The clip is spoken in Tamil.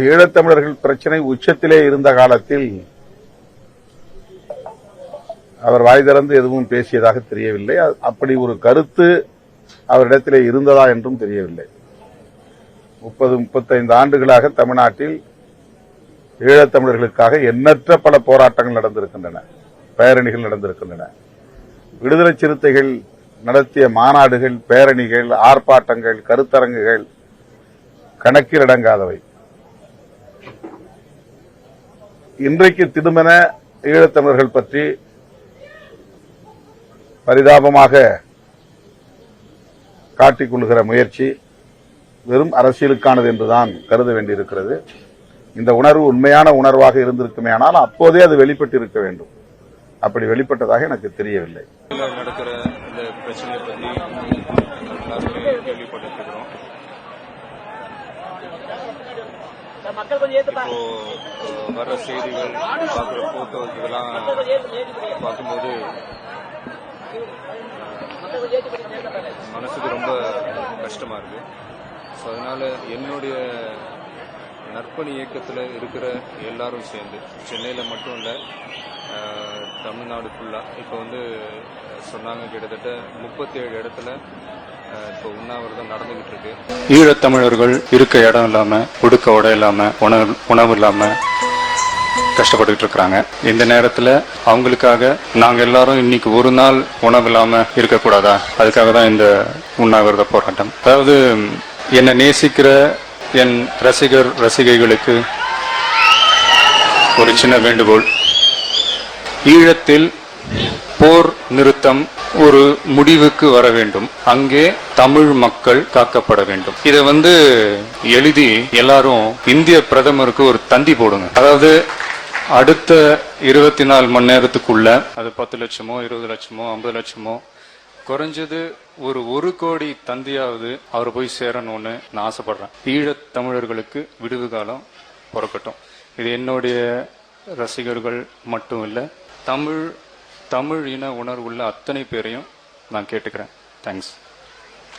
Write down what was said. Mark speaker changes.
Speaker 1: ஈழத்தமிழர்கள் பிரச்சனை உச்சத்திலே இருந்த காலத்தில் அவர் வாய் திறந்து எதுவும் பேசியதாக தெரியவில்லை. அப்படி ஒரு கருத்து அவரிடத்திலே இருந்ததா என்றும் தெரியவில்லை. 30-35 ஆண்டுகளாக தமிழ்நாட்டில் ஈழத்தமிழர்களுக்காக எண்ணற்ற பல போராட்டங்கள் நடந்திருக்கின்றன, பேரணிகள் நடந்திருக்கின்றன. விடுதலை சிறுத்தைகள் நடத்திய மாநாடுகள், பேரணிகள், ஆர்ப்பாட்டங்கள், கருத்தரங்குகள் கணக்கில் அடங்காதவை. இன்றைக்கு திடுமென ஈழத்தமிழர்கள் பற்றி பரிதாபமாக காட்டிக்கொள்கிற முயற்சி வெறும் அரசியலுக்கானது என்றுதான் கருத வேண்டியிருக்கிறது. இந்த உணர்வு உண்மையான உணர்வாக இருந்திருக்குமே ஆனால் அப்போதே அது வெளிப்பட்டு இருக்க வேண்டும். அப்படி வெளிப்பட்டதாக எனக்கு தெரியவில்லை.
Speaker 2: நடக்கிற இந்த பிரச்சனை பற்றி கேள்விப்பட்டிருக்கிறோம். இப்போ வர செய்திகள் பார்க்குற போக்குவரத்துலாம் பார்க்கும்போது மனசுக்கு ரொம்ப கஷ்டமா இருக்கு. ஸோ அதனால என்னுடைய நற்பணி இயக்கத்தில் இருக்கிற எல்லாரும் சேர்ந்து சென்னையில் மட்டும் இல்லை, தமிழ்நாடு ஃபுல்லாக இப்போ சொன்னாங்க கிட்டத்தட்ட 37 இடத்துல இப்போ உண்ணாவிரதம் நடந்துகிட்டு இருக்கு. ஈழத்தமிழர்கள் இருக்க இடம் இல்லாம, உடுக்க உடை இல்லாம, உணவு இல்லாம கஷ்டப்பட்டுக்கிட்டு இருக்கிறாங்க. இந்த நேரத்துல அவங்களுக்காக நாங்க எல்லாரும் இன்னைக்கு ஒரு நாள் உணவு இல்லாம இருக்கக்கூடாதா? அதுக்காக தான் இந்த உண்ணாவிரத போராட்டம். அதாவது என்னை நேசிக்கிற என் ரசிகைகளுக்கு ஒரு சின்ன வேண்டுகோள். ஈழத்தில் போர் நிறுத்தம் ஒரு முடிவுக்கு வர வேண்டும். அங்கே தமிழ் மக்கள் காக்கப்பட வேண்டும். இதை எழுதி எல்லாரும் இந்திய பிரதமருக்கு ஒரு தந்தி போடுங்க. அதாவது அடுத்த 24 மணி நேரத்துக்குள்ள அது 10 லட்சமோ 20 லட்சமோ 50 லட்சமோ குறைஞ்சது ஒரு கோடி தந்தியாவது அவர் போய் சேரணும்னு நான் ஆசைப்படுறேன். ஈழத் தமிழர்களுக்கு விடுவு காலம் பிறக்கட்டும். இது என்னுடைய ரசிகர்கள் மட்டும் இல்லை, தமிழ் இன உணர்வுள்ள அத்தனை பேரையும் நான் கேட்டுக்கிறேன். தேங்க்ஸ்.